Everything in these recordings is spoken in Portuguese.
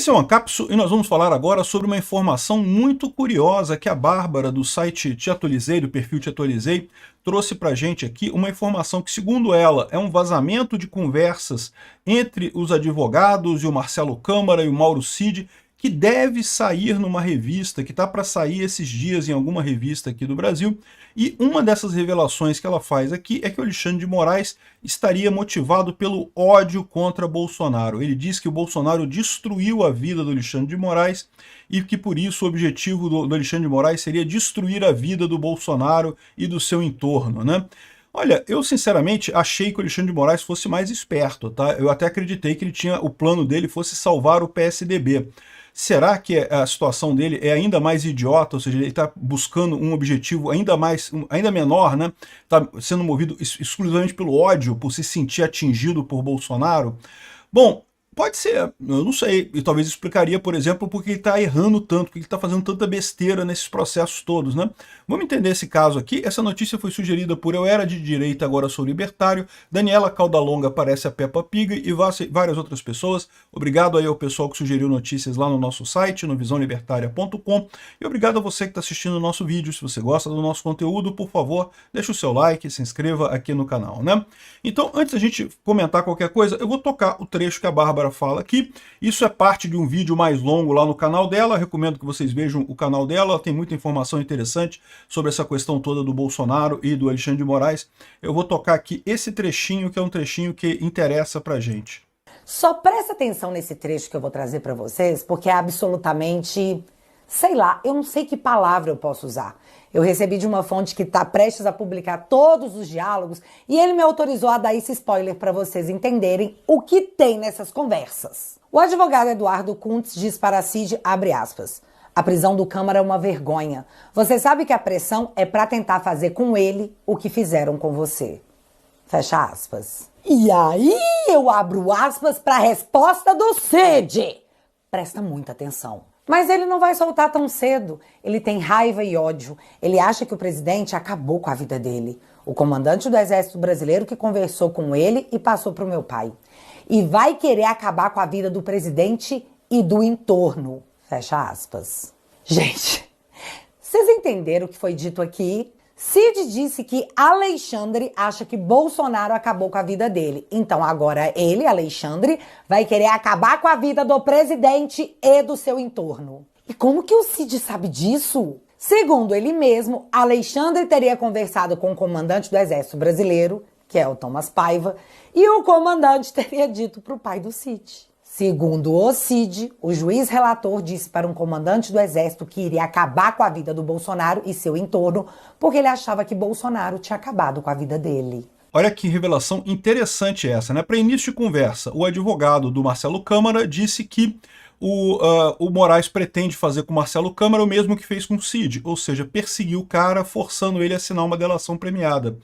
Esse é o Ancapsu e nós vamos falar agora sobre uma informação muito curiosa que a Bárbara, do site Te Atualizei, do perfil Te Atualizei, trouxe para a gente aqui, uma informação que, segundo ela, é um vazamento de conversas entre os advogados e o Marcelo Câmara e o Mauro Cid, que deve sair numa revista, que está para sair esses dias em alguma revista aqui do Brasil, e uma dessas revelações que ela faz aqui é que o Alexandre de Moraes estaria motivado pelo ódio contra Bolsonaro. Ele diz que o Bolsonaro destruiu a vida do Alexandre de Moraes e que por isso o objetivo do Alexandre de Moraes seria destruir a vida do Bolsonaro e do seu entorno, né? Olha, eu sinceramente achei que o Alexandre de Moraes fosse mais esperto, tá? Eu até acreditei que o plano dele fosse salvar o PSDB. Será que a situação dele é ainda mais idiota, ou seja, ele está buscando um objetivo ainda menor, né? Está sendo movido exclusivamente pelo ódio, por se sentir atingido por Bolsonaro? Bom, pode ser, eu não sei, e talvez explicaria, por exemplo, porque ele está errando tanto, porque ele está fazendo tanta besteira nesses processos todos, né? Vamos entender esse caso aqui. Essa notícia foi sugerida por Eu Era de Direita, Agora Sou Libertário, Daniela Caudalonga, Parece a Peppa Pig e várias outras pessoas. Obrigado aí ao pessoal que sugeriu notícias lá no nosso site, no visãolibertaria.com, e obrigado a você que está assistindo o nosso vídeo. Se você gosta do nosso conteúdo, por favor, deixe o seu like, se inscreva aqui no canal, né? Então, antes da gente comentar qualquer coisa, eu vou tocar o trecho que a Bárbara fala aqui. Isso é parte de um vídeo mais longo lá no canal dela. Recomendo que vocês vejam o canal dela. Ela tem muita informação interessante sobre essa questão toda do Bolsonaro e do Alexandre de Moraes. Eu vou tocar aqui esse trechinho, que é um trechinho que interessa pra gente. Só presta atenção nesse trecho que eu vou trazer pra vocês, porque é absolutamente, sei lá, eu não sei que palavra eu posso usar. Eu recebi de uma fonte que está prestes a publicar todos os diálogos e ele me autorizou a dar esse spoiler para vocês entenderem o que tem nessas conversas. O advogado Eduardo Kuntz diz para Cid, abre aspas, a prisão do Câmara é uma vergonha. Você sabe que a pressão é para tentar fazer com ele o que fizeram com você. Fecha aspas. E aí eu abro aspas para a resposta do Cid. Presta muita atenção. Mas ele não vai soltar tão cedo. Ele tem raiva e ódio. Ele acha que o presidente acabou com a vida dele. O comandante do Exército Brasileiro que conversou com ele e passou para o meu pai. E vai querer acabar com a vida do presidente e do entorno. Fecha aspas. Gente, vocês entenderam o que foi dito aqui? Cid disse que Alexandre acha que Bolsonaro acabou com a vida dele. Então agora ele, Alexandre, vai querer acabar com a vida do presidente e do seu entorno. E como que o Cid sabe disso? Segundo ele mesmo, Alexandre teria conversado com o comandante do Exército Brasileiro, que é o Thomas Paiva, e o comandante teria dito para o pai do Cid. Segundo o Cid, o juiz relator disse para um comandante do Exército que iria acabar com a vida do Bolsonaro e seu entorno, porque ele achava que Bolsonaro tinha acabado com a vida dele. Olha que revelação interessante essa, né? Para início de conversa, o advogado do Marcelo Câmara disse que o Moraes pretende fazer com o Marcelo Câmara o mesmo que fez com o Cid, ou seja, perseguir o cara, forçando ele a assinar uma delação premiada.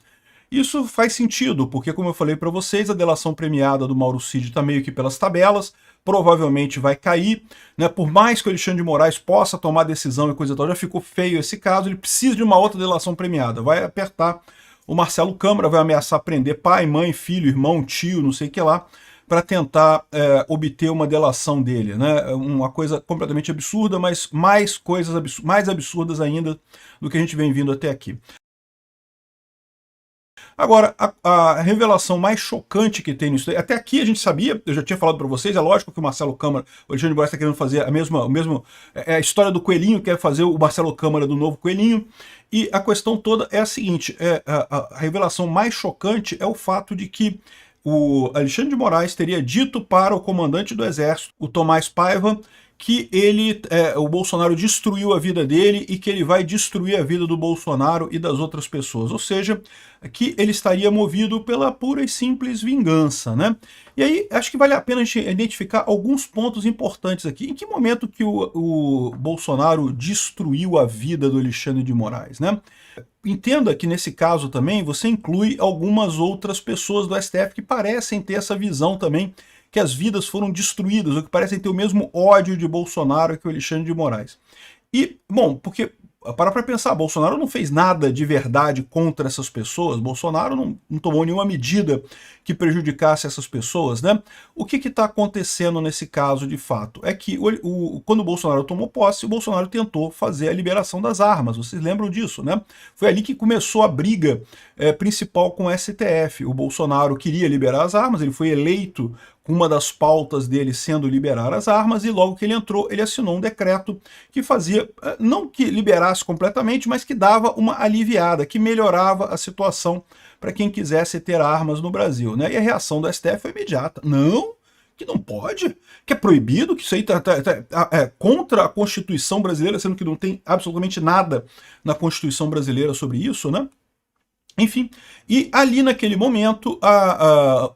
Isso faz sentido, porque, como eu falei para vocês, a delação premiada do Mauro Cid está meio que pelas tabelas, provavelmente vai cair, né? Por mais que o Alexandre de Moraes possa tomar decisão e coisa e tal, já ficou feio esse caso, ele precisa de uma outra delação premiada, vai apertar o Marcelo Câmara, vai ameaçar prender pai, mãe, filho, irmão, tio, não sei o que lá, para tentar obter uma delação dele, né? Uma coisa completamente absurda, mas mais absurdas ainda do que a gente vem vindo até aqui. Agora, a revelação mais chocante que tem nisso, até aqui a gente sabia, eu já tinha falado para vocês, é lógico que o Marcelo Câmara, o Alexandre de Moraes está querendo fazer a história do coelhinho, quer fazer o Marcelo Câmara do novo coelhinho, e a questão toda é a seguinte, a revelação mais chocante é o fato de que o Alexandre de Moraes teria dito para o comandante do Exército, o Tomás Paiva, que o Bolsonaro destruiu a vida dele e que ele vai destruir a vida do Bolsonaro e das outras pessoas. Ou seja, que ele estaria movido pela pura e simples vingança, né? E aí, acho que vale a pena a gente identificar alguns pontos importantes aqui. Em que momento que o Bolsonaro destruiu a vida do Alexandre de Moraes, né? Entenda que nesse caso também você inclui algumas outras pessoas do STF que parecem ter essa visão também, que as vidas foram destruídas, ou que parecem ter o mesmo ódio de Bolsonaro que o Alexandre de Moraes. E, bom, porque para pensar, Bolsonaro não fez nada de verdade contra essas pessoas, Bolsonaro não tomou nenhuma medida que prejudicasse essas pessoas, né? O que está acontecendo nesse caso de fato? É que quando o Bolsonaro tomou posse, o Bolsonaro tentou fazer a liberação das armas, vocês lembram disso, né? Foi ali que começou a briga principal com o STF. O Bolsonaro queria liberar as armas, ele foi eleito com uma das pautas dele sendo liberar as armas, e logo que ele entrou, ele assinou um decreto que fazia, não que liberasse completamente, mas que dava uma aliviada, que melhorava a situação para quem quisesse ter armas no Brasil, né? E a reação do STF foi imediata. Não, que não pode, que é proibido, que isso aí é contra a Constituição brasileira, sendo que não tem absolutamente nada na Constituição brasileira sobre isso, né? Enfim, e ali naquele momento,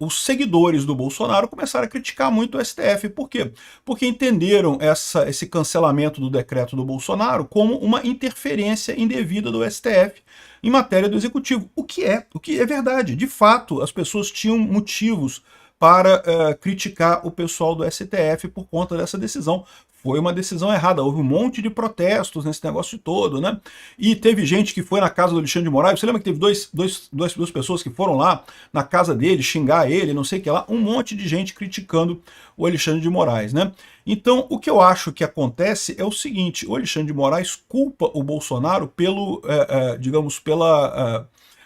os seguidores do Bolsonaro começaram a criticar muito o STF. Por quê? Porque entenderam esse cancelamento do decreto do Bolsonaro como uma interferência indevida do STF em matéria do Executivo. O que é verdade. De fato, as pessoas tinham motivos para criticar o pessoal do STF por conta dessa decisão. Foi uma decisão errada, houve um monte de protestos nesse negócio todo, né? E teve gente que foi na casa do Alexandre de Moraes, você lembra que teve duas pessoas que foram lá na casa dele, xingar ele, não sei o que lá, um monte de gente criticando o Alexandre de Moraes, né? Então, o que eu acho que acontece é o seguinte, o Alexandre de Moraes culpa o Bolsonaro pela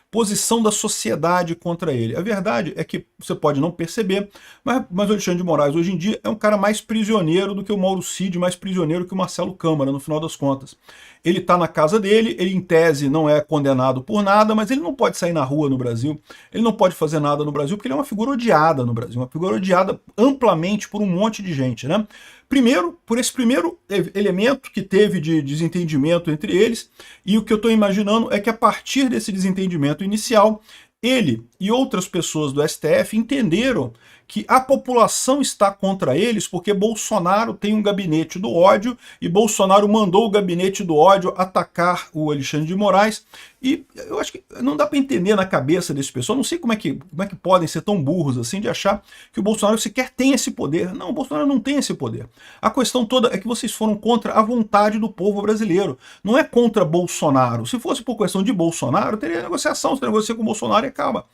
posição da sociedade contra ele. A verdade é que você pode não perceber, mas o Alexandre de Moraes hoje em dia é um cara mais prisioneiro do que o Mauro Cid, mais prisioneiro que o Marcelo Câmara, no final das contas. Ele está na casa dele, ele em tese não é condenado por nada, mas ele não pode sair na rua no Brasil, ele não pode fazer nada no Brasil, porque ele é uma figura odiada no Brasil, uma figura odiada amplamente por um monte de gente, né? Primeiro, por esse primeiro elemento que teve de desentendimento entre eles, e o que eu estou imaginando é que a partir desse desentendimento inicial, ele e outras pessoas do STF entenderam que a população está contra eles porque Bolsonaro tem um gabinete do ódio e Bolsonaro mandou o gabinete do ódio atacar o Alexandre de Moraes. E eu acho que não dá para entender na cabeça desse pessoal, não sei como é que podem ser tão burros assim de achar que o Bolsonaro sequer tem esse poder. Não, o Bolsonaro não tem esse poder. A questão toda é que vocês foram contra a vontade do povo brasileiro. Não é contra Bolsonaro. Se fosse por questão de Bolsonaro, teria negociação, você negocia com o Bolsonaro e acaba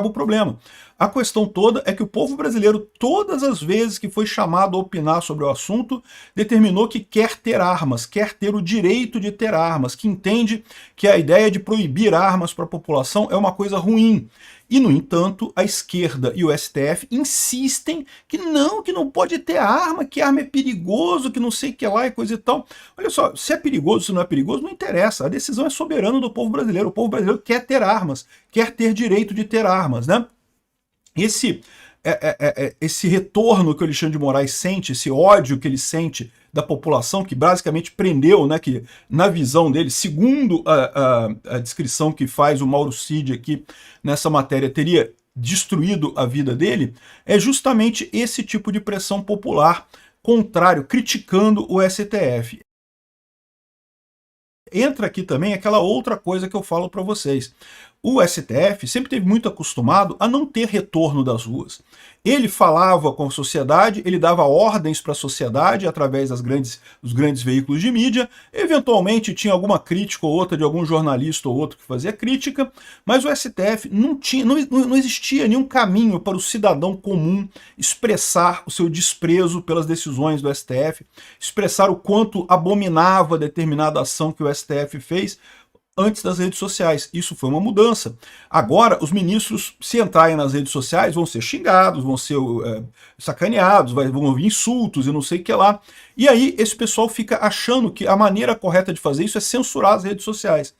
o problema. A questão toda é que o povo brasileiro, todas as vezes que foi chamado a opinar sobre o assunto, determinou que quer ter armas, quer ter o direito de ter armas, que entende que a ideia de proibir armas para a população é uma coisa ruim. E, no entanto, a esquerda e o STF insistem que não pode ter arma, que arma é perigoso, que não sei o que lá e coisa e tal. Olha só, se é perigoso, se não é perigoso, não interessa. A decisão é soberana do povo brasileiro. O povo brasileiro quer ter armas, quer ter direito de ter armas, né? Esse retorno que o Alexandre de Moraes sente, esse ódio que ele sente da população, que basicamente prendeu, né, que na visão dele, segundo a descrição que faz o Mauro Cid aqui nessa matéria, teria destruído a vida dele, é justamente esse tipo de pressão popular contrário, criticando o STF. Entra aqui também aquela outra coisa que eu falo para vocês. O STF sempre esteve muito acostumado a não ter retorno das ruas. Ele falava com a sociedade, ele dava ordens para a sociedade através dos grandes veículos de mídia, eventualmente tinha alguma crítica ou outra de algum jornalista ou outro que fazia crítica, mas o STF não existia nenhum caminho para o cidadão comum expressar o seu desprezo pelas decisões do STF, expressar o quanto abominava determinada ação que o STF fez, antes das redes sociais. Isso foi uma mudança. Agora, os ministros, se entrarem nas redes sociais, vão ser xingados, vão ser sacaneados, vão ouvir insultos e não sei o que lá. E aí, esse pessoal fica achando que a maneira correta de fazer isso é censurar as redes sociais.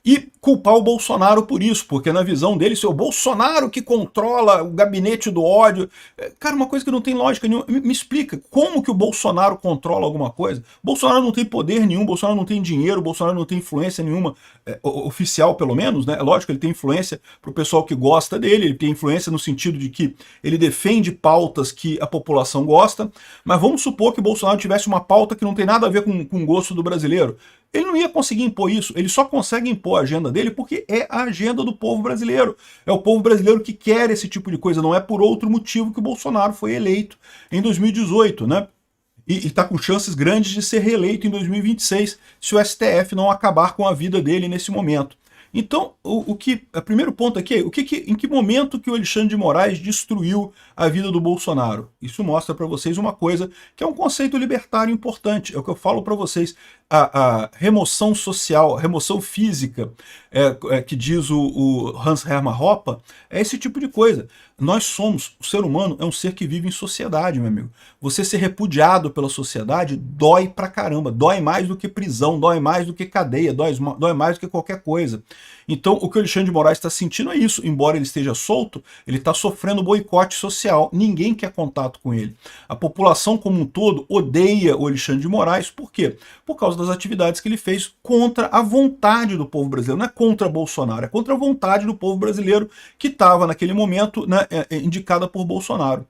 E culpar o Bolsonaro por isso, porque na visão dele, se é o Bolsonaro que controla o gabinete do ódio. Cara, uma coisa que não tem lógica nenhuma. Me explica, como que o Bolsonaro controla alguma coisa? Bolsonaro não tem poder nenhum, Bolsonaro não tem dinheiro, Bolsonaro não tem influência nenhuma, oficial pelo menos, né? É lógico, ele tem influência pro pessoal que gosta dele, ele tem influência no sentido de que ele defende pautas que a população gosta, mas vamos supor que o Bolsonaro tivesse uma pauta que não tem nada a ver com o gosto do brasileiro. Ele não ia conseguir impor isso, ele só consegue impor a agenda dele porque é a agenda do povo brasileiro. É o povo brasileiro que quer esse tipo de coisa, não é por outro motivo que o Bolsonaro foi eleito em 2018, né? e está com chances grandes de ser reeleito em 2026 se o STF não acabar com a vida dele nesse momento. Então, o primeiro ponto aqui é em que momento que o Alexandre de Moraes destruiu a vida do Bolsonaro? Isso mostra para vocês uma coisa que é um conceito libertário importante. É o que eu falo para vocês. A remoção social, a remoção física, que diz o Hans Hermann Hoppe, é esse tipo de coisa. Nós somos, o ser humano é um ser que vive em sociedade, meu amigo. Você ser repudiado pela sociedade dói pra caramba, dói mais do que prisão, dói mais do que cadeia, dói mais do que qualquer coisa. Então, o que o Alexandre de Moraes está sentindo é isso. Embora ele esteja solto, ele está sofrendo boicote social. Ninguém quer contato com ele. A população como um todo odeia o Alexandre de Moraes. Por quê? Por causa das atividades que ele fez contra a vontade do povo brasileiro. Não é contra Bolsonaro, é contra a vontade do povo brasileiro que estava, naquele momento, né, indicada por Bolsonaro.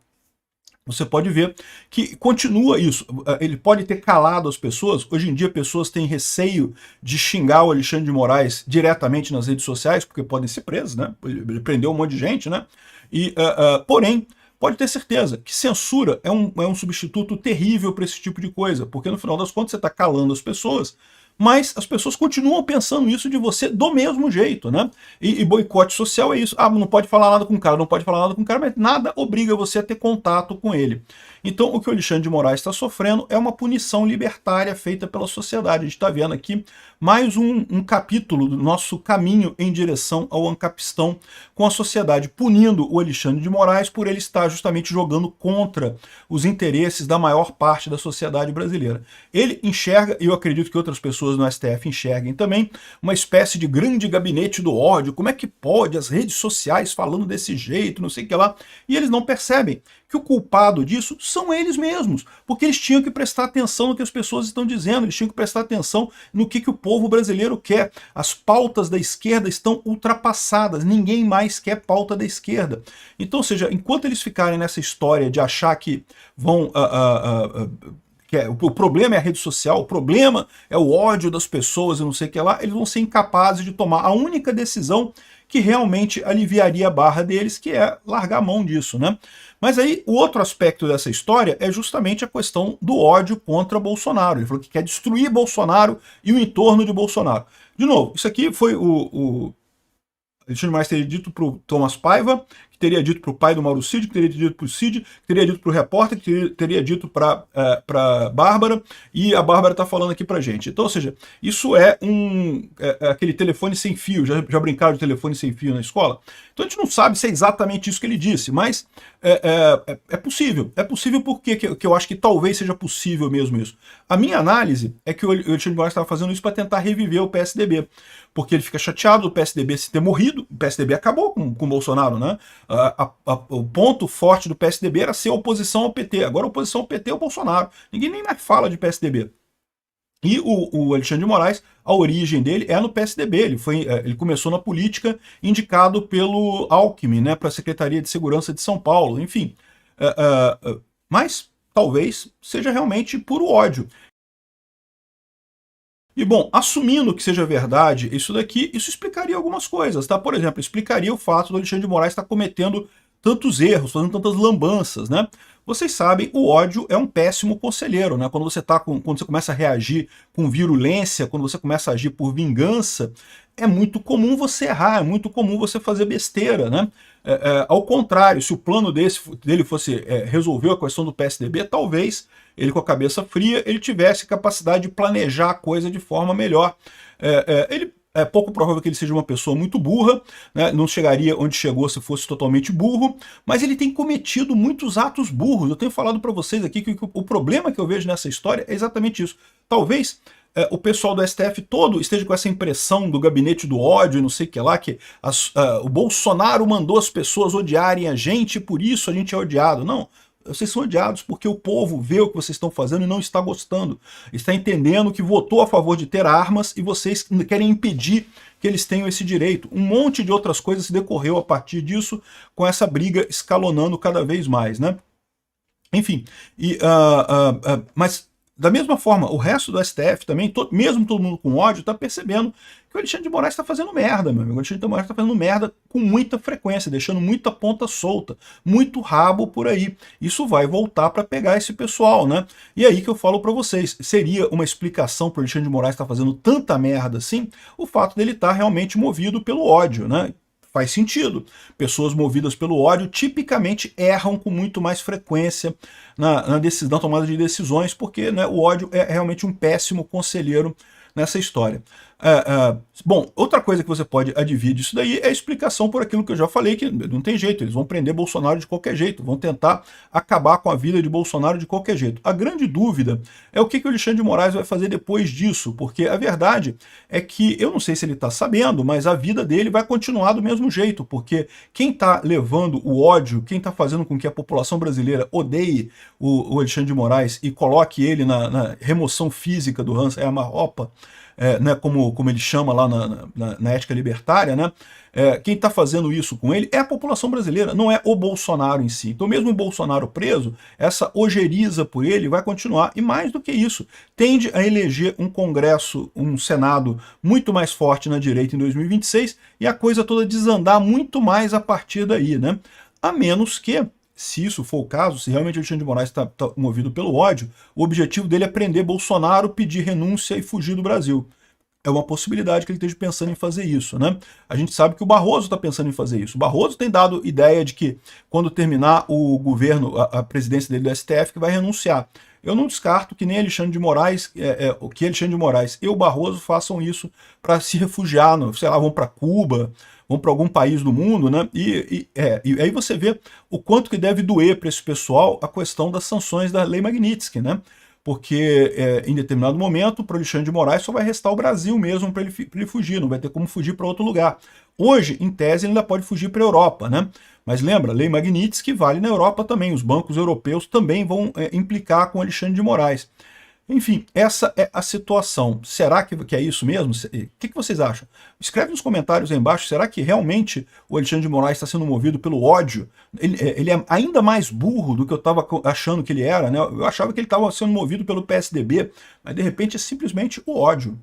Você pode ver que continua isso. Ele pode ter calado as pessoas. Hoje em dia, pessoas têm receio de xingar o Alexandre de Moraes diretamente nas redes sociais, porque podem ser presos, né? Ele prendeu um monte de gente, né? Porém, pode ter certeza que censura é um substituto terrível para esse tipo de coisa, porque no final das contas você está calando as pessoas, mas as pessoas continuam pensando isso de você do mesmo jeito, né? E boicote social é isso. Ah, não pode falar nada com o cara, não pode falar nada com o cara, mas nada obriga você a ter contato com ele. Então, o que o Alexandre de Moraes está sofrendo é uma punição libertária feita pela sociedade. A gente está vendo aqui mais um capítulo do nosso caminho em direção ao ancapistão, com a sociedade punindo o Alexandre de Moraes por ele estar justamente jogando contra os interesses da maior parte da sociedade brasileira. Ele enxerga, e eu acredito que outras pessoas no STF enxerguem também, uma espécie de grande gabinete do ódio. Como é que pode as redes sociais falando desse jeito, não sei o que lá, e eles não percebem que o culpado disso são eles mesmos, porque eles tinham que prestar atenção no que as pessoas estão dizendo, eles tinham que prestar atenção no que o povo brasileiro quer. As pautas da esquerda estão ultrapassadas, ninguém mais quer pauta da esquerda. Então, ou seja, enquanto eles ficarem nessa história de achar que vão... o problema é a rede social, o problema é o ódio das pessoas e não sei o que lá, eles vão ser incapazes de tomar a única decisão que realmente aliviaria a barra deles, que é largar a mão disso, né? Mas aí, o outro aspecto dessa história é justamente a questão do ódio contra Bolsonaro. Ele falou que quer destruir Bolsonaro e o entorno de Bolsonaro. De novo, isso aqui foi o Alexandre de Moraes teria dito para o Thomas Paiva, que teria dito para o pai do Mauro Cid, que teria dito para o Cid, que teria dito para o repórter, que teria dito para Bárbara, e a Bárbara está falando aqui para gente. Então, ou seja, isso é aquele telefone sem fio. Já brincaram de telefone sem fio na escola? Então a gente não sabe se é exatamente isso que ele disse, mas é possível. É possível porque que eu acho que talvez seja possível mesmo isso. A minha análise é que o Alexandre de Moraes estava fazendo isso para tentar reviver o PSDB, porque ele fica chateado do PSDB se ter morrido. O PSDB acabou com o Bolsonaro, né? O ponto forte do PSDB era ser oposição ao PT. Agora a oposição ao PT é o Bolsonaro. Ninguém nem mais fala de PSDB. E o Alexandre de Moraes, a origem dele é no PSDB. Ele começou na política indicado pelo Alckmin, né, para a Secretaria de Segurança de São Paulo. Enfim, mas talvez seja realmente puro ódio. E bom, assumindo que seja verdade isso daqui, isso explicaria algumas coisas, tá? Por exemplo, explicaria o fato do Alexandre de Moraes estar cometendo tantos erros, fazendo tantas lambanças, né? Vocês sabem, o ódio é um péssimo conselheiro, né? Quando você começa a reagir com virulência, quando você começa a agir por vingança, é muito comum você errar, é muito comum você fazer besteira, né? Ao contrário, se o plano dele fosse resolver a questão do PSDB, talvez ele, com a cabeça fria, ele tivesse capacidade de planejar a coisa de forma melhor. É pouco provável que ele seja uma pessoa muito burra, né? Não chegaria onde chegou se fosse totalmente burro, mas ele tem cometido muitos atos burros. Eu tenho falado para vocês aqui que o problema que eu vejo nessa história é exatamente isso. Talvez o pessoal do STF todo esteja com essa impressão do gabinete do ódio, não sei o que lá, que o Bolsonaro mandou as pessoas odiarem a gente, por isso a gente é odiado. Não. Vocês são odiados porque o povo vê o que vocês estão fazendo e não está gostando. Está entendendo que votou a favor de ter armas e vocês querem impedir que eles tenham esse direito. Um monte de outras coisas se decorreu a partir disso, com essa briga escalonando cada vez mais, né? Enfim, mas Da mesma forma, o resto do STF também, mesmo todo mundo com ódio, está percebendo que o Alexandre de Moraes está fazendo merda, meu amigo. O Alexandre de Moraes está fazendo merda com muita frequência, deixando muita ponta solta, muito rabo por aí. Isso vai voltar para pegar esse pessoal, né? E aí que eu falo para vocês, seria uma explicação para o Alexandre de Moraes estar fazendo tanta merda assim, o fato dele estar realmente movido pelo ódio, né? Faz sentido. Pessoas movidas pelo ódio tipicamente erram com muito mais frequência na tomada de decisões, porque, né, o ódio é realmente um péssimo conselheiro nessa história. Bom, outra coisa que você pode advir disso daí é a explicação por aquilo que eu já falei, que não tem jeito, eles vão prender Bolsonaro de qualquer jeito, vão tentar acabar com a vida de Bolsonaro de qualquer jeito. A grande dúvida é o que o Alexandre de Moraes vai fazer depois disso, porque a verdade é que, eu não sei se ele está sabendo, mas a vida dele vai continuar do mesmo jeito, porque quem está levando o ódio, quem está fazendo com que a população brasileira odeie o Alexandre de Moraes e coloque ele na remoção física do Hans Hermann-Hoppe, né, como ele chama lá na ética libertária, né, quem está fazendo isso com ele é a população brasileira, não é o Bolsonaro em si. Então mesmo o Bolsonaro preso, essa ojeriza por ele vai continuar, e mais do que isso, tende a eleger um Congresso, um Senado muito mais forte na direita em 2026, e a coisa toda desandar muito mais a partir daí, né? A menos que, se isso for o caso, se realmente o Alexandre de Moraes está movido pelo ódio, o objetivo dele é prender Bolsonaro, pedir renúncia e fugir do Brasil. É uma possibilidade que ele esteja pensando em fazer isso, né? A gente sabe que o Barroso está pensando em fazer isso. O Barroso tem dado ideia de que, quando terminar o governo, a presidência dele do STF, que vai renunciar. Eu não descarto que nem Alexandre de Moraes, que Alexandre de Moraes e o Barroso façam isso para se refugiar, sei lá, vão para Cuba, vão para algum país do mundo, né? E aí você vê o quanto que deve doer para esse pessoal a questão das sanções da Lei Magnitsky, né? Porque em determinado momento, para o Alexandre de Moraes, só vai restar o Brasil mesmo para ele fugir, não vai ter como fugir para outro lugar. Hoje, em tese, ele ainda pode fugir para a Europa, né? Mas lembra, Lei Magnitsky vale na Europa também, os bancos europeus também vão implicar com Alexandre de Moraes. Enfim, essa é a situação. Será que é isso mesmo? O que vocês acham? Escreve nos comentários aí embaixo, será que realmente o Alexandre de Moraes está sendo movido pelo ódio? Ele é ainda mais burro do que eu estava achando que ele era, né? Eu achava que ele estava sendo movido pelo PSDB, mas de repente é simplesmente o ódio.